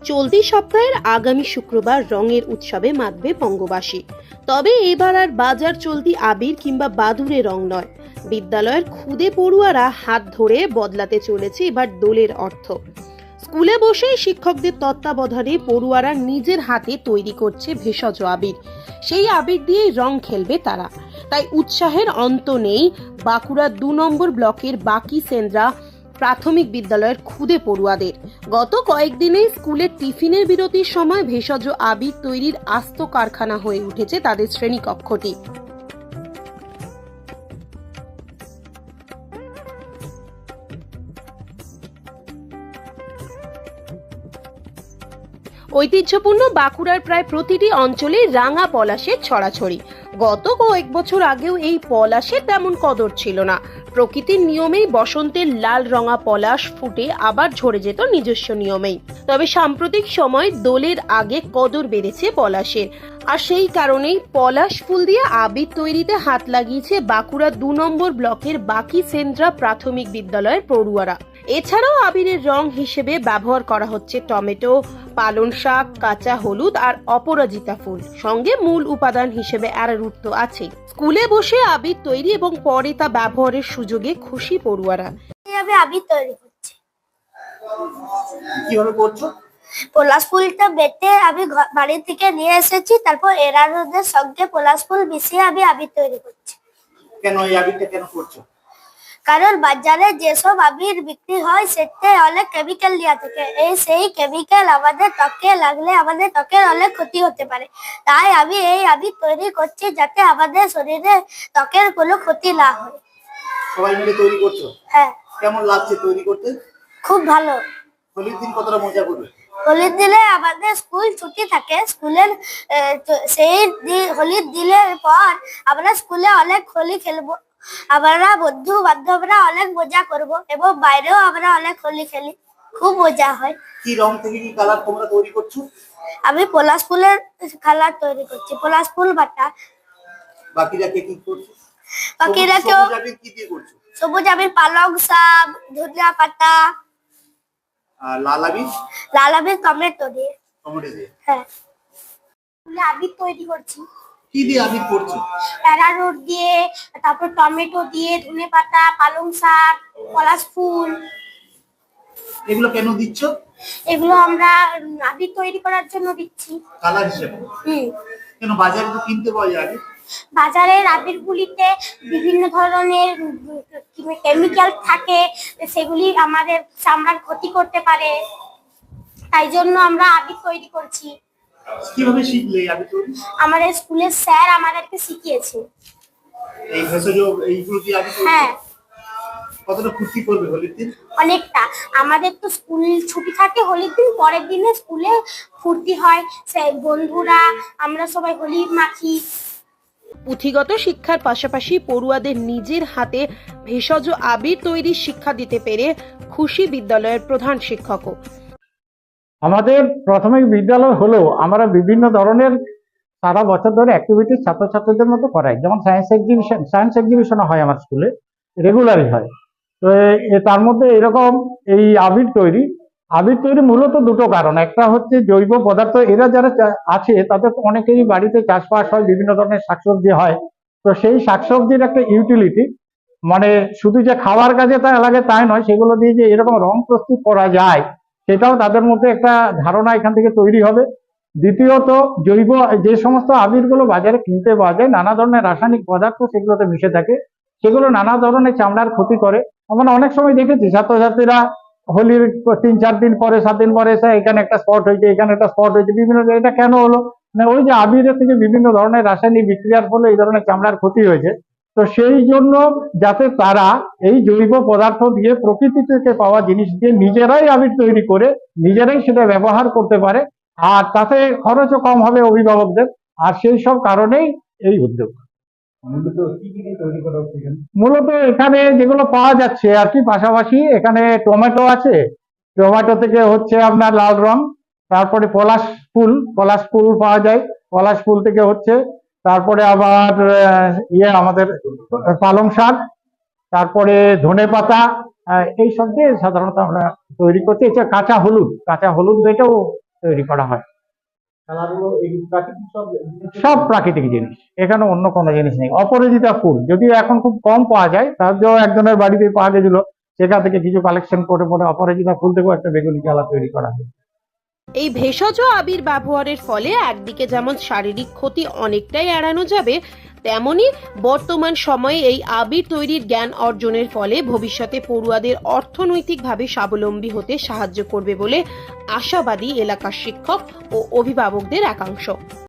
চলতি সপ্তাহের আগামী শুক্রবার রঙের উৎসবে মাতবে বঙ্গবাসী। তবে এবার আর বাজার চলতি আবির কিংবা বাদুড়ে রং নয়, বিদ্যালয়ের খুদে পড়ুয়ারা হাত ধরে বদলাতে চলেছে এবার দোলের অর্থ। স্কুলে বসেই শিক্ষকদের তত্ত্বাবধানে পড়ুয়ারা নিজের হাতে তৈরি করছে ভেষজ আবির। সেই আবির দিয়েই রং খেলবে তারা। তাই উৎসাহের অন্ত নেই বাঁকুড়া ২ নম্বর ব্লকের বাকি সেন্দ্রা প্রাথমিক বিদ্যালয়ের খুদে পড়ুয়াদের। গত কয়েকদিনে স্কুলের টিফিনের বিরতির সময় ভেষজ আবির তৈরির আস্ত কারখানা হয়ে উঠেছে তাদের শ্রেণীকক্ষটি। ঐতিহ্যপূর্ণ বাঁকুড়ার প্রায় প্রতিটি অঞ্চলে রাঙা পলাশের ছড়াছড়ি। গত কয়েক বছর আগেও এই পলাশের তেমন কদর ছিল না। প্রকৃতির নিয়মেই বসন্তের লাল রঙা পলাশ ফুটে আবার ঝরে যেত নিজস্ব নিয়মেই। তবে সাম্প্রতিক সময় দোলের আগে কদর বেড়েছে পলাশের, আর সেই কারণেই পলাশ ফুল দিয়ে আবির তৈরিতে হাত লাগিয়েছে বাঁকুড়া ২ নম্বর ব্লকের বাকি সেন্দ্রা প্রাথমিক বিদ্যালয়ের পড়ুয়ারা। এছাড়াও আবিরের রং হিসেবে ব্যবহার করা হচ্ছে টমেটো, পালং শাক, কাঁচা হলুদ আর অপরাজিতা ফুল। সঙ্গে মূল উপাদান হিসেবে অ্যারারুট তো আছেই। স্কুলে বসে আবির তৈরি এবং পরে তা ব্যবহারের সুযোগে খুশি পড়ুয়ারা। আমি আবির তৈরি করছি। কিভাবে করছো? পলাশ ফুলটা বেটে আমি বাড়ি থেকে নিয়ে এসেছি, তারপর এরারুটের সঙ্গে পলাশ ফুল মিশিয়ে আমি আবির তৈরি করছি। কেন এই আবিরটা কেন করছো? কারণ বাজারে যেসব আবির বিক্রি হয় সেটা অনেক কেমিক্যাল দেওয়া থাকে। সেই কেমিক্যাল আমাদের ত্বকে লাগলে আমাদের ত্বকের অনেক ক্ষতি হতে পারে। তাই আমি এই আবির তৈরি করছি যাতে আমাদের শরীরে ত্বকের কোনো ক্ষতি না হয়। সবাই মিলে তৈরি করছো? হ্যাঁ। কেমন লাগছে তৈরি করতে? খুব ভালো। হোলির দিন কতটা মজা করবে? হোলির দিনে আমাদের স্কুল ছুটি থাকে। স্কুলের হোলির দিনের পর আমরা স্কুলে অনেক হোলি খেলবো। আমরা বন্ধু বান্ধবরা অনেক মজা করব এবং বাইরেও আমরা অনেক হোলি খেলি, খুব মজা হয়। কি রং থেকে কি কালার তোমরা তৈরি করছো? আমি পলাশ ফুলের কালার তৈরি করছি, পলাশ ফুল বাটা। বাকিরা কে কি করছো? বাকিরা কেউ সবুজ আবির কি দিয়ে করছো? সবুজ আবির পালং শাক, ধনিয়া পাতা। আর লাল আবির? লাল আবির টমেটো দিয়ে। টমেটো দিয়ে? হ্যাঁ। আমি আবির তৈরি করছি। কি দিয়ে আবির করছো? অ্যারারুট দিয়ে, তারপর টমেটো দিয়ে, ধনিয়া পাতা, পালং শাক, পলাশ ফুল। এগুলো কেন দিচ্ছ? এগুলো আমরা আবির তৈরি করার জন্য দিচ্ছি। কালার হিসেবে? কেন বাজারে তো কিনতে পাওয়া যায় আবির? বাজারের আবিরগুলিতে বিভিন্ন ধরনের কেমিক্যাল থাকে, সেগুলি আমাদের চামড়ার ক্ষতি করতে পারে। তাই জন্য আমরা আবির তৈরি করছি। কিভাবে শিখলে আবির তৈরি? আমাদের স্কুলের স্যার আমাদেরকে শিখিয়েছে। এই ভেষজ এইগুলো দিয়ে আবির তৈরি? হ্যাঁ। কতটা ফুর্তি করবে হোলির দিন? অনেকটা। আমাদের তো স্কুল ছুটি থাকে হোলির দিন, পরের দিনে স্কুলে ফুর্তি হয়, বন্ধুরা আমরা সবাই হোলি মাখি। পুঁথিগত শিক্ষার পাশাপাশি পড়ুয়াদের নিজের হাতে ভেষজ আবির তৈরির শিক্ষা দিতে পেরে খুশি বিদ্যালয়ের প্রধান শিক্ষকও। আমাদের প্রাথমিক বিদ্যালয় হলেও আমরা বিভিন্ন ধরনের সারা বছর ধরে অ্যাক্টিভিটি ছাত্রছাত্রীদের মতো করাই। যেমন সায়েন্স এক্সিবিশন হয় আমার স্কুলে, রেগুলারই হয়। তো তার মধ্যে এরকম এই আবির তৈরি মূলত দুটো কারণ। একটা হচ্ছে জৈব পদার্থ, এরা যারা আছে তাদের অনেকেরই বাড়িতে চাষবাস হয়, বিভিন্ন ধরনের শাকসবজি হয়। তো সেই শাকসবজির একটা ইউটিলিটি, মানে শুধু যে খাওয়ার কাজে তা লাগে তাই নয়, সেগুলো দিয়ে যে এরকম রং প্রস্তুত করা যায় সেটাও তাদের মধ্যে একটা ধারণা এখান থেকে তৈরি হবে। দ্বিতীয়ত, জৈব যে সমস্ত আবিরগুলো বাজারে কিনতে পাওয়া যায় নানা ধরনের রাসায়নিক পদার্থ সেগুলোতে মিশে থাকে, সেগুলো নানা ধরনের চামড়ার ক্ষতি করে। আমরা অনেক সময় দেখেছি ছাত্রছাত্রীরা হোলির ৩-৪ দিন পরে ৭ দিন পরে এসে এখানে একটা স্পট হয়েছে, এখানে একটা স্পট হয়েছে, বিভিন্ন জায়গায়। এটা কেন হলো? মানে ওই যে আবিরের থেকে বিভিন্ন ধরনের রাসায়নিক বিক্রিয়ার ফলে এই ধরনের চামড়ার ক্ষতি হয়েছে। তো সেই জন্য যাতে তারা এই জৈব পদার্থ দিয়ে প্রকৃতি থেকে পাওয়া জিনিস দিয়ে নিজেরাই আবির তৈরি করে নিজেরাই সেটা ব্যবহার করতে পারে, আর তাতে খরচও কম হবে অভিভাবকদের। আর সেই সব কারণেই এই উদ্যোগ। মূলত এখানে যেগুলো পাওয়া যাচ্ছে আর কি, পাশাপাশি এখানে টমেটো আছে, টমেটো থেকে হচ্ছে আপনার লাল রং, তারপরে পলাশ ফুল পাওয়া যায়, পলাশ ফুল থেকে হচ্ছে, তারপরে আবার আমাদের পালং শাক, তারপরে ধনেপাতা, এই সব দিয়ে সাধারণত আমরা তৈরি করছি। এটা কাঁচা হলুদ এটাও তৈরি করা হয়। খেলাধুলো এই প্রাকৃতিক সব প্রাকৃতিক জিনিস, এখানে অন্য কোনো জিনিস নেই। অপরাজিতা ফুল যদিও এখন খুব কম পাওয়া যায়, তারপরেও একজনের বাড়িতে পাওয়া গেছিল, সেখান থেকে কিছু কালেকশন করে পরে অপরাজিতা ফুল থেকেও একটা বেগুনি কালার তৈরি করা হয়। এই ভেষজ আবির ব্যবহারের ফলে একদিকে যেমন শারীরিক ক্ষতি অনেকটাই এড়ানো যাবে, তেমনি বর্তমান সময়ে এই আবির তৈরির জ্ঞান অর্জনের ফলে ভবিষ্যতে পড়ুয়াদের অর্থনৈতিকভাবে স্বাবলম্বী হতে সাহায্য করবে বলে আশাবাদী এলাকার শিক্ষক ও অভিভাবকদের একাংশ।